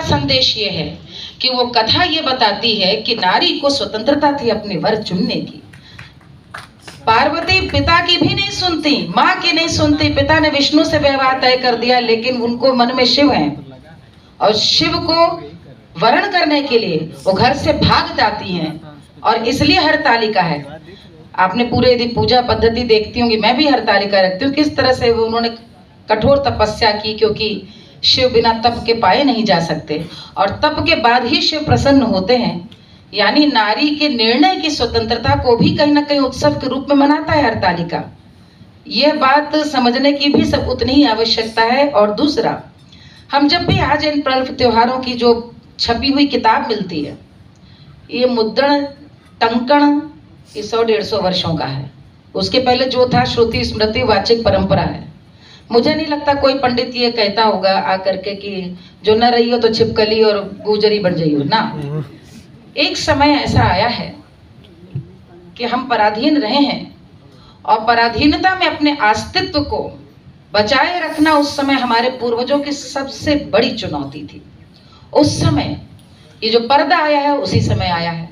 संदेश ये है कि वो कथा ये बताती है कि नारी को स्वतंत्रता थी अपने वर चुनने की। पार्वती पिता की भी नहीं सुनती, माँ की नहीं सुनती। पिता ने विष्णु से विवाह तय कर दिया, लेकिन उनको मन में शिव है और शिव को वरण करने के लिए वो घर से भाग जाती हैं। और इसलिए हरतालिका है। आपने पूरे यदि पूजा पद्धति देखती होंगी, मैं भी हरतालिका रखती हूँ, किस तरह से वो उन्होंने कठोर तपस्या की, क्योंकि शिव बिना तप के पाए नहीं जा सकते और तप के बाद ही शिव प्रसन्न होते हैं। यानी नारी के निर्णय की स्वतंत्रता को भी कहीं ना कहीं उत्सव के रूप में मनाता है हरतालिका। यह बात समझने की भी सब उतनी ही आवश्यकता है। और दूसरा, हम जब भी आज इन पर्व त्योहारों की जो छपी हुई किताब मिलती है, ये मुद्रण टंकण 100-150 वर्षों का है। उसके पहले जो था श्रुति स्मृति वाचिक परंपरा है। मुझे नहीं लगता कोई पंडित ये कहता होगा आकर के कि जो न रही हो तो छिपकली और गुजरी बन जाइयो ना। एक समय ऐसा आया है कि हम पराधीन रहे हैं और पराधीनता में अपने अस्तित्व को बचाए रखना उस समय हमारे पूर्वजों की सबसे बड़ी चुनौती थी। उस समय ये जो पर्दा आया है उसी समय आया है।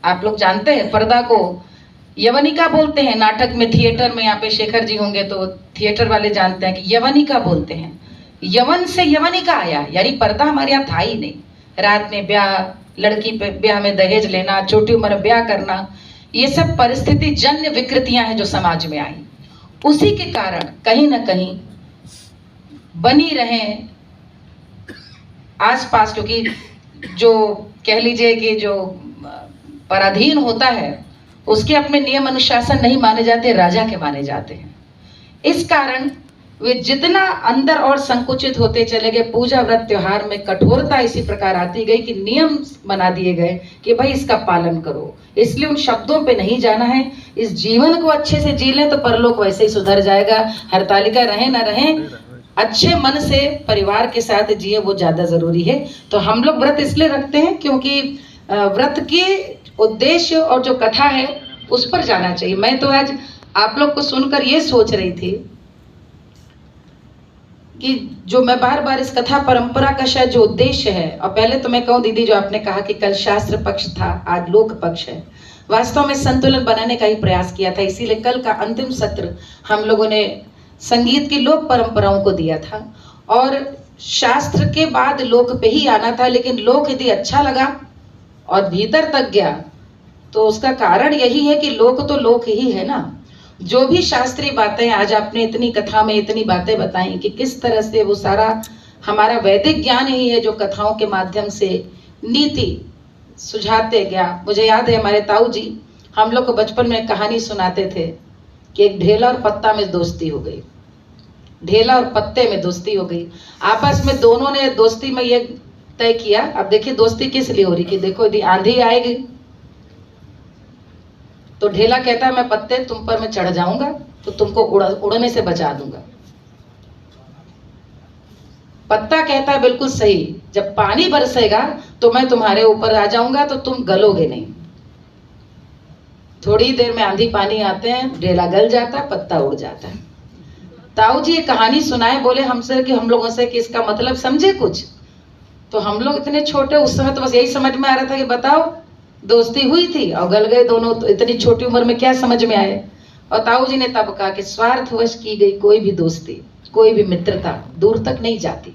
आप लोग जानते हैं पर्दा को यवनिका बोलते हैं। नाटक में, थिएटर में, यहाँ पे शेखर जी होंगे तो थिएटर वाले जानते हैं कि यवनिका बोलते हैं। यवन से यवनिका आया, यानी पर्दा हमारे यहाँ था ही नहीं। रात में ब्याह, लड़की पे ब्याह में दहेज लेना, छोटी उम्र में ब्याह करना, ये सब परिस्थिति जन्य विकृतियां हैं जो समाज में आई। उसी के कारण कहीं ना कहीं बनी रहे आसपास, क्योंकि जो कह लीजिए कि जो पराधीन होता है उसके अपने नियम अनुशासन नहीं माने जाते, राजा के माने जाते हैं। इस कारण वे जितना अंदर और संकुचित होते चले गए। पूजा व्रत त्योहार में कठोरता इसी प्रकार आती गई कि नियम बना दिए गए कि भाई इसका पालन करो। इसलिए उन शब्दों पे नहीं जाना है। इस जीवन को अच्छे से जी लें तो परलोक वैसे ही सुधर जाएगा। हरतालिका रहे ना रहे, अच्छे मन से परिवार के साथ जिए, वो ज्यादा जरूरी है। तो हम लोग व्रत इसलिए रखते हैं क्योंकि व्रत के उद्देश्य और जो कथा है उस पर जाना चाहिए। मैं तो आज आप लोग को सुनकर ये सोच रही थी कि जो मैं बार बार इस कथा परंपरा का शायद जो उद्देश्य है, और पहले तो मैं कहूँ दीदी, जो आपने कहा कि कल शास्त्र पक्ष था, आज लोक पक्ष है, वास्तव में संतुलन बनाने का ही प्रयास किया था। इसीलिए कल का अंतिम सत्र हम लोगों ने संगीत की लोक परंपराओं को दिया था और शास्त्र के बाद लोक पे ही आना था। लेकिन लोक यदि अच्छा लगा और भीतर तक गया तो उसका कारण यही है कि लोक तो लोक ही है ना। जो भी शास्त्रीय बातें आज आपने इतनी कथा में इतनी बातें बताई कि किस तरह से वो सारा हमारा वैदिक ज्ञान ही है जो कथाओं के माध्यम से नीति सुझाते गया। मुझे याद है हमारे ताऊ जी हम लोग को बचपन में कहानी सुनाते थे कि एक ढेला और पत्ता में दोस्ती हो गई। ढेला और पत्ते में दोस्ती हो गई। आपस में दोनों ने दोस्ती में ये तय किया, अब देखिए दोस्ती किस लिए हो रही कि देखो यदि आंधी आएगी तो ढेला कहता है मैं पत्ते तुम पर मैं चढ़ जाऊंगा तो तुमको उड़ने से बचा दूंगा। पत्ता कहता है बिल्कुल सही, जब पानी बरसेगा तो मैं तुम्हारे ऊपर आ जाऊंगा तो तुम गलोगे नहीं। थोड़ी देर में आंधी पानी आते हैं, ढेला गल जाता है, पत्ता उड़ जाता है। ताऊ जी ये कहानी सुनाए, बोले हमसे कि हम लोगों से कि इसका मतलब समझे कुछ। तो हम लोग इतने छोटे, उस समय तो बस यही समझ में आ रहा था कि बताओ दोस्ती हुई थी और गल गए दोनों, तो इतनी छोटी उम्र में क्या समझ में आए। और ताऊ जी ने तब कहा कि स्वार्थवश की गई कोई भी दोस्ती, कोई भी मित्रता दूर तक नहीं जाती।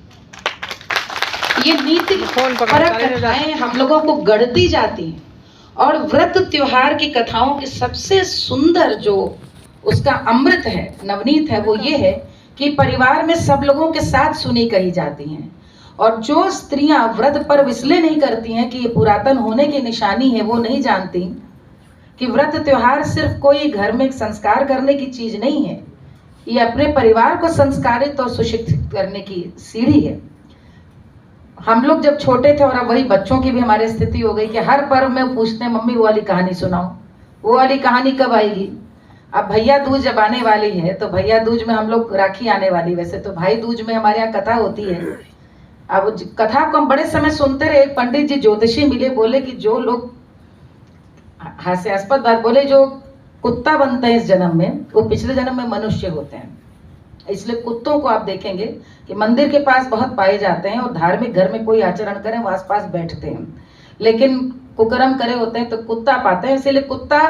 ये नीति परक कथाएं हम लोगों को गढ़ती जाती हैं। और व्रत त्योहार की कथाओं की सबसे सुंदर जो उसका अमृत है, नवनीत है, वो ये है कि परिवार में सब लोगों के साथ सुनी कही जाती हैं। और जो स्त्रियां व्रत पर्व इसलिए नहीं करती हैं कि ये पुरातन होने की निशानी है, वो नहीं जानती कि व्रत त्योहार सिर्फ कोई घर में संस्कार करने की चीज नहीं है, ये अपने परिवार को संस्कारित और सुशिक्षित करने की सीढ़ी है। हम लोग जब छोटे थे, और अब वही बच्चों की भी हमारी स्थिति हो गई कि हर पर्व में पूछते हैं मम्मी वो वाली कहानी सुनाओ, वो वाली कहानी कब आएगी। अब भैया दूज जब आने वाली है तो भैया दूज में हम लोग, राखी आने वाली, वैसे तो भाई दूज में हमारे यहाँ कथा होती है। अब कथा को हम बड़े समय सुनते रहे। एक पंडित जी ज्योतिषी मिले, बोले कि जो लोग, हास्यास्पद बात, बोले जो कुत्ता बनते हैं इस जन्म में वो पिछले जन्म में मनुष्य होते हैं। इसलिए कुत्तों को आप देखेंगे कि मंदिर के पास बहुत पाए जाते हैं और धार्मिक घर में कोई आचरण करें वो आसपास बैठते हैं, लेकिन कुकर्म करे होते हैं तो कुत्ता पाते हैं। इसीलिए कुत्ता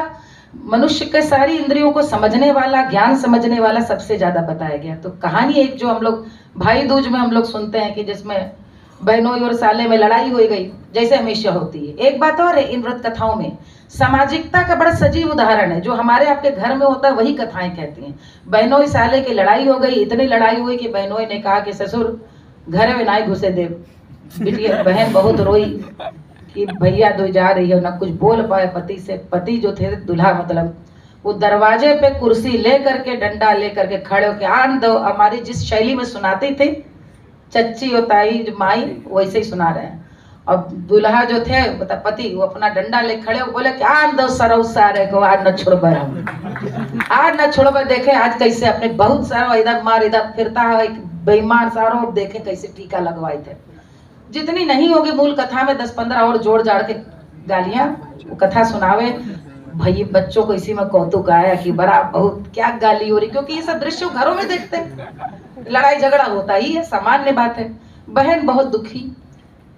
मनुष्य के सारी इंद्रियों को समझने वाला, ज्ञान समझने वाला सबसे ज्यादा बताया गया। तो कहानी एक जो हम लोग भाई दूज में हम लोग सुनते हैं कि जिसमें बहनोई और साले में लड़ाई हो गई, जैसे हमेशा होती है। एक बात और है, इन व्रत कथाओं में सामाजिकता का बड़ा सजीव उदाहरण है। जो हमारे आपके घर में होता है वही कथाएं कहती हैं। बहनोई साले की लड़ाई हो गई, इतनी लड़ाई हुई कि बहनोई ने कहा कि ससुर घर में नाई घुसे दे। बिटिया बहन बहुत रोई कि भैया दो जा रही है, ना कुछ बोल पाए पति से। पति जो थे दूल्हा मतलब, वो दरवाजे पे कुर्सी ले करके, डंडा ले करके खड़े होके आन दो, हमारी जिस शैली में सुनाती थी चच्ची और ताई जो माई वैसे ही सुना रहे हैं। और दूल्हा जो थे मतलब पति, वो अपना डंडा ले खड़े हो बोले कि आन दो सरौ सारे को, आज न छोड़ब हम, आज न छोड़ब। देखे आज कैसे अपने बहुत सारा इधर मार इधर फिरता है एक बेईमान सारो, देखे कैसे टीका लगवाए थे। जितनी नहीं होगी मूल कथा में 10-15 और जोड़ जाड़ के गालियां वो कथा सुनावे। भाई बच्चों को इसी में कौतुक आया कि बड़ा बहुत क्या गाली हो रही, क्योंकि ये सब दृश्य घरों में देखते हैं। लड़ाई झगड़ा होता ही है, सामान्य बात है। बहन बहुत दुखी,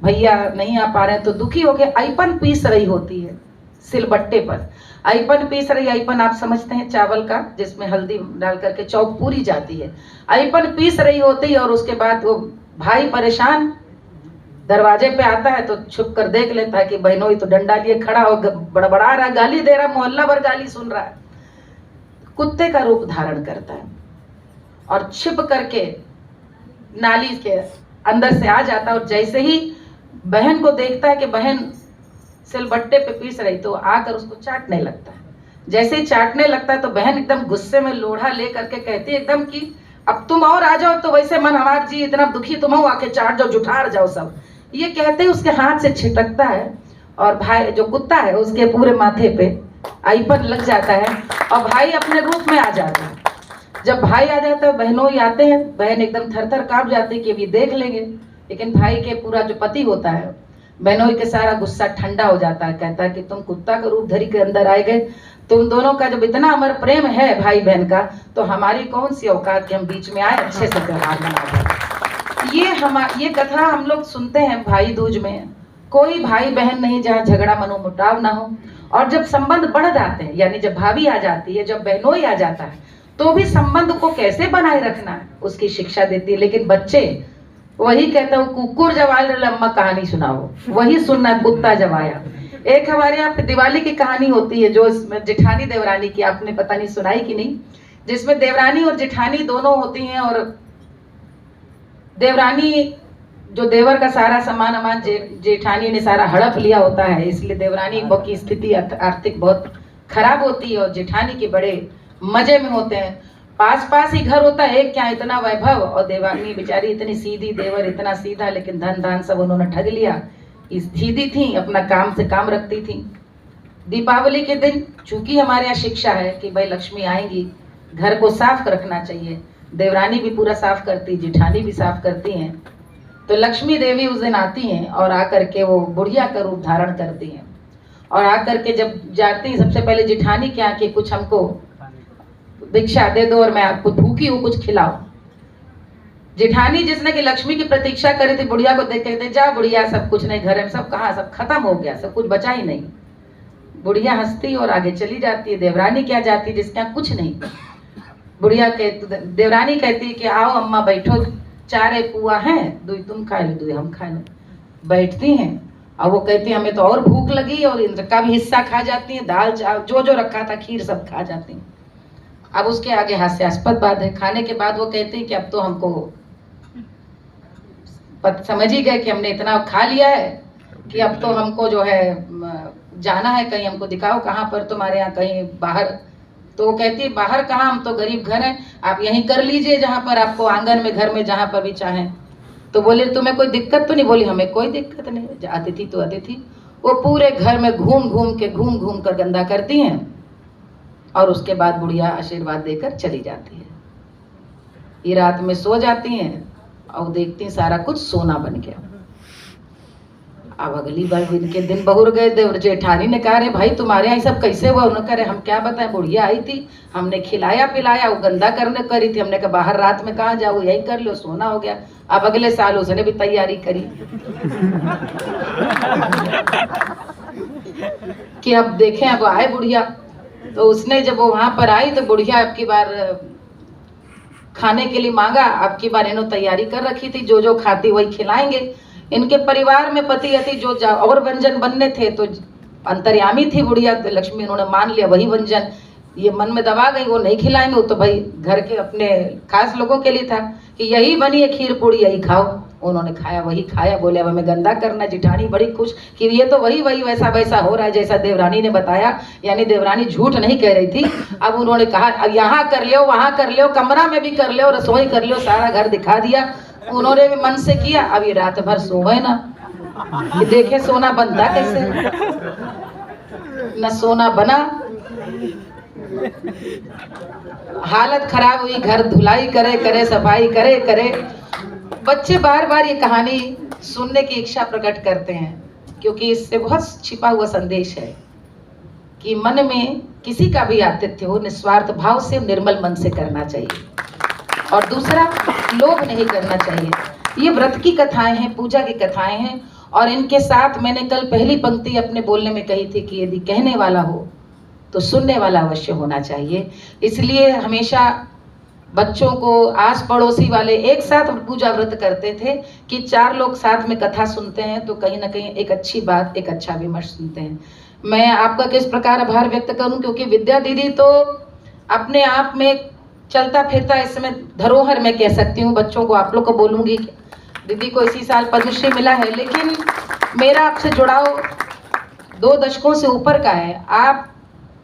भैया नहीं आ पा रहे हैं तो दुखी होके आईपन पीस रही होती है सिलबट्टे पर। आईपन पीस रही, आईपन आप समझते हैं चावल का जिसमें हल्दी डाल करके चौक पूरी जाती है। आईपन पीस रही होती है और उसके बाद वो भाई परेशान दरवाजे पे आता है तो छुप कर देख लेता है कि बहनोई तो डंडा लिए खड़ा हो, बड़बड़ा रहा, गाली दे रहा, मोहल्ला भर गाली सुन रहा है। कुत्ते का रूप धारण करता है और छिप करके नाली के अंदर से आ जाता है। और जैसे ही बहन को देखता है कि बहन सिलबट्टे पे पीस रही तो आकर उसको चाटने लगता है। जैसे ही चाटने लगता है तो बहन एकदम गुस्से में लोढ़ा ले करके कहती है एकदम कि अब तुम और आ जाओ, तो वैसे मन हमार जी इतना दुखी, तुम हो आके चाट जाओ, जुठार जाओ सब। ये कहते ही उसके हाथ से छिटकता है और भाई जो कुत्ता है उसके पूरे माथे पे आईपन लग जाता है और भाई अपने रूप में आ जाता है। जब भाई आ जाता है, बहनोई आते हैं, बहन एकदम थर थर कांप जाती है कि अभी देख लेंगे। लेकिन भाई के पूरा जो पति होता है, बहनोई के सारा गुस्सा ठंडा हो जाता है। कहता है कि तुम कुत्ता का रूप धरी के अंदर आए गए, तुम दोनों का जब इतना अमर प्रेम है भाई बहन का, तो हमारी कौन सी औकात कि हम बीच में आए, अच्छे से त्योहार मना जाए। ये कथा हम लोग सुनते हैं भाई दूज में। कोई भाई बहन नहीं जहाँ झगड़ा मनोमुटाव ना हो। और जब संबंध बढ़ जाते हैं, यानी जब भाभी आ जाती है, जब बहनोई आ जाता है, तो भी संबंध को कैसे बनाए रखना है उसकी शिक्षा देती है। लेकिन बच्चे वही कहते हो, कुकुर जब आए अम्मा कहानी सुनाओ, वही सुनना कुत्ता जब आया। एक हमारे यहाँ पे दिवाली की कहानी होती है जो इसमें जेठानी देवरानी की, आपने पता नहीं सुनाई कि नहीं, जिसमें देवरानी और जेठानी दोनों होती हैं। और देवरानी जो देवर का सारा सामान अमान जेठानी ने सारा हड़प लिया होता है, इसलिए देवरानी की स्थिति आर्थिक बहुत खराब होती है और जेठानी के बड़े मजे में होते हैं। पास पास ही घर होता है, एक क्या इतना वैभव, और देवरानी बेचारी इतनी सीधी, देवर इतना सीधा, लेकिन धन धान सब उन्होंने ठग लिया। सीधी थी, अपना काम से काम रखती थी। दीपावली के दिन चूंकि हमारे यहाँ शिक्षा है कि भाई लक्ष्मी आएंगी, घर को साफ रखना चाहिए, देवरानी भी पूरा साफ करती, जेठानी भी साफ करती हैं। तो लक्ष्मी देवी उस दिन आती हैं और आकर के वो बुढ़िया का रूप धारण करती हैं। और आकर के जब जाती हैं, सबसे पहले जेठानी के यहाँ कि कुछ हमको भिक्षा दे दो और मैं आपको भूखी हूँ, कुछ खिलाओ। जेठानी जिसने कि लक्ष्मी की प्रतीक्षा करी थी, बुढ़िया को देख कहते जा बुढ़िया, सब कुछ नहीं, घर में सब कहाँ, सब खत्म हो गया, सब कुछ बचा ही नहीं। बुढ़िया हंसती और आगे चली जाती है। देवरानी क्या जाती है जिसके यहाँ कुछ नहीं। बुढ़िया देवरानी कहती है कि आओ अम्मा बैठो, चारे पुआ हैं, दुई तुम खा लो दुई हम खा लो। बैठती हैं और वो कहती है हमें तो और भूख लगी, और इनका भी हिस्सा खा जाती हैं, दाल चावल जो जो रखा था खीर सब खा जाती हैं। अब उसके आगे हास्यास्पद बात है, खाने के बाद वो कहती है कि अब तो हमको समझ ही गए कि हमने इतना खा लिया है कि अब तो हमको जो है जाना है कहीं, हमको दिखाओ कहाँ पर तुम्हारे यहाँ कहीं बाहर। तो वो कहती है बाहर कहाँ, हम तो गरीब घर हैं, आप यहीं कर लीजिए जहाँ पर आपको, आंगन में घर में जहाँ पर भी चाहें। तो बोले तुम्हें कोई दिक्कत तो नहीं? बोली हमें कोई दिक्कत नहीं, अतिथि तो अतिथि। वो पूरे घर में घूम घूम कर गंदा करती हैं और उसके बाद बुढ़िया आशीर्वाद देकर चली जाती है। ये रात में सो जाती हैं और देखती हैं सारा कुछ सोना बन गया। अब अगली बार इनके दिन बहुर गए थे और जेठानी ने कहा, अरे भाई तुम्हारे यहाँ सब कैसे हुआ? उन्होंने कहा, हम क्या बताएं, बुढ़िया आई थी, हमने खिलाया पिलाया, वो गंदा करने करी थी, हमने कहा बाहर रात में कहाँ जाओ, यही कर लो, सोना हो गया। अब अगले साल उसने भी तैयारी करी कि अब देखें अब आए बुढ़िया। तो उसने जब वो वहां पर आई तो बुढ़िया अब की बार खाने के लिए मांगा। अब की बार इन्होंने तैयारी कर रखी थी, जो जो खाती वही खिलाएंगे। इनके परिवार में पति अति जो और व्यंजन बनने थे तो अंतर्यामी थी बुढ़िया तो लक्ष्मी, उन्होंने मान लिया वही व्यंजन। ये मन में दबा गई, वो नहीं खिलाएंगे, वो तो भाई घर के अपने खास लोगों के लिए था कि यही बनी है खीर पूड़ी, यही खाओ। उन्होंने खाया, वही खाया। बोले अब हमें गंदा करना। जिठानी बड़ी खुश कि ये तो वही वैसा वैसा हो रहा है जैसा देवरानी ने बताया, यानी देवरानी झूठ नहीं कह रही थी। अब उन्होंने कहा अब यहाँ कर लो, वहाँ कर लो, कमरा में भी कर लो, रसोई कर लो, सारा घर दिखा दिया। उन्होंने भी मन से किया। अब ये रात भर सोए ना कि देखे सोना बनता कैसे, न सोना बना, हालत खराब हुई। घर धुलाई करे करे, सफाई करे करे। बच्चे बार बार ये कहानी सुनने की इच्छा प्रकट करते हैं क्योंकि इससे बहुत छिपा हुआ संदेश है कि मन में किसी का भी आतिथ्य हो, निस्वार्थ भाव से, निर्मल मन से करना चाहिए। और दूसरा, लोभ नहीं करना चाहिए। ये व्रत की कथाएं हैं, पूजा की कथाएं हैं। और इनके साथ मैंने कल पहली पंक्ति अपने बोलने में कही थी कि यदि कहने वाला हो तो सुनने वाला अवश्य होना चाहिए। इसलिए हमेशा बच्चों को, आस पड़ोसी वाले एक साथ पूजा व्रत करते थे कि 4 लोग साथ में कथा सुनते हैं तो कहीं ना कहीं एक अच्छी बात, एक अच्छा विमर्श सुनते हैं। मैं आपका किस प्रकार आभार व्यक्त करूं क्योंकि विद्या दीदी तो अपने आप में चलता फिरता इस समय धरोहर मैं कह सकती हूँ। बच्चों को, आप लोग को बोलूंगी दीदी को इसी साल पद्मश्री मिला है, लेकिन मेरा आपसे जुड़ाव 2 दशकों से ऊपर का है। आप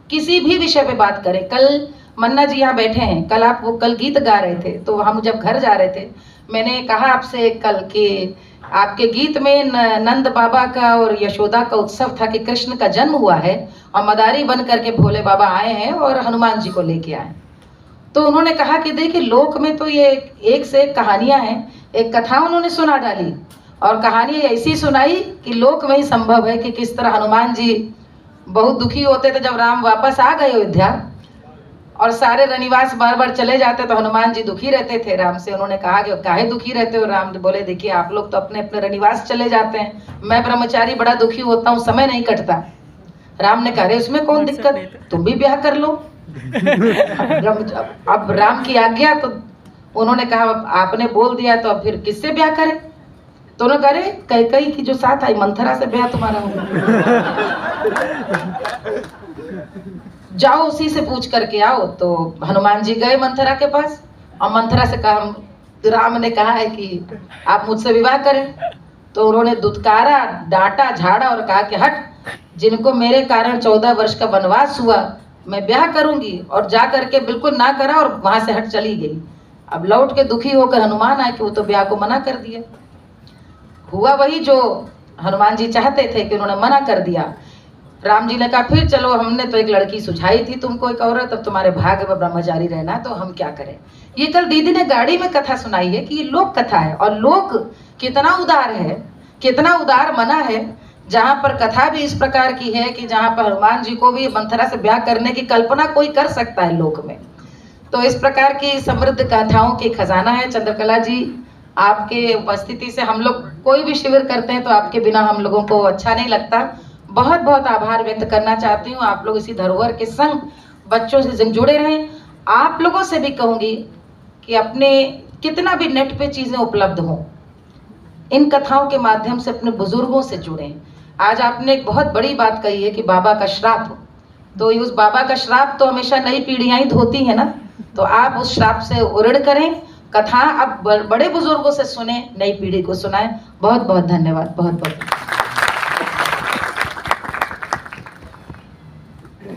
किसी भी विषय पे बात करें, कल मन्ना जी यहाँ बैठे हैं, कल आप वो कल गीत गा रहे थे तो हम जब घर जा रहे थे मैंने कहा आपसे कल कि आपके गीत में नंद बाबा का और यशोदा का उत्सव था कि कृष्ण का जन्म हुआ है और मदारी बन करके भोले बाबा आए हैं और हनुमान जी को लेके आए। तो उन्होंने कहा कि देखिए लोक में तो ये एक से एक कहानियां हैं। एक कथा उन्होंने सुना डाली और कहानी ऐसी सुनाई कि लोक में ही संभव है कि किस तरह हनुमान जी बहुत दुखी होते थे जब राम वापस आ गए अयोध्या और सारे रनिवास बार बार चले जाते तो हनुमान जी दुखी रहते थे राम से। उन्होंने कहा कि काहे दुखी रहते हो? राम बोले देखिए आप लोग तो अपने अपने रनिवास चले जाते हैं, मैं ब्रह्मचारी बड़ा दुखी होता हूँ, समय नहीं कटता। राम ने कहा उसमें कौन दिक्कत, तुम भी ब्याह कर लो। अब राम की आज्ञा तो उन्होंने कहा आपने बोल दिया तो अब फिर किससे ब्याह करें? तो उन्होंने कहा कैकेयी की जो साथ आई मंथरा से ब्याह तुम्हारा होगा, जाओ उसी से पूछ करके आओ। तो हनुमान जी गए मंथरा के पास और मंथरा से कहा, राम ने कहा है कि आप मुझसे विवाह करें। तो उन्होंने दुत्कारा, डांटा, झाड़ा और कहा कि हट, जिनको मेरे कारण 14 वर्ष का वनवास हुआ मैं ब्याह करूंगी। और जा करके बिल्कुल ना करा और वहां से हट चली गई। अब लौट के दुखी होकर हनुमान आए कि वो तो ब्याह को मना कर दिया। हुआ वही जो हनुमान जी चाहते थे कि उन्होंने मना कर दिया। राम जी ने कहा फिर चलो, हमने तो एक लड़की सुझाई थी तुमको, एक औरत, अब तुम्हारे भाग्य में ब्रह्मचारी रहना तो हम क्या करें। ये कल दीदी ने गाड़ी में कथा सुनाई है कि ये लोक कथा है और लोक कितना उदार है, कितना उदार मना है। जहाँ पर कथा भी इस प्रकार की है कि जहाँ पर हनुमान जी को भी मंथरा से ब्याह करने की कल्पना कोई कर सकता है लोक में। तो इस प्रकार की समृद्ध कथाओं की खजाना है। चंद्रकला जी, आपके उपस्थिति से हम लोग कोई भी शिविर करते हैं तो आपके बिना हम लोगों को अच्छा नहीं लगता। बहुत बहुत आभार व्यक्त करना चाहती हूँ। आप लोग इसी धरोहर के संग बच्चों से जुड़े रहें। आप लोगों से भी कहूँगी कि अपने कितना भी नेट पे चीज़ें उपलब्ध हों, इन कथाओं के माध्यम से अपने बुजुर्गों से जुड़ें। आज आपने एक बहुत बड़ी बात कही है कि बाबा का श्राप, तो उस बाबा का श्राप तो हमेशा नई पीढ़ियाँ ही धोती हैं ना, तो आप उस श्राप से उऋण करें। कथा अब बड़े बुजुर्गों से सुने, नई पीढ़ी को सुनाएं। बहुत बहुत धन्यवाद। बहुत बहुत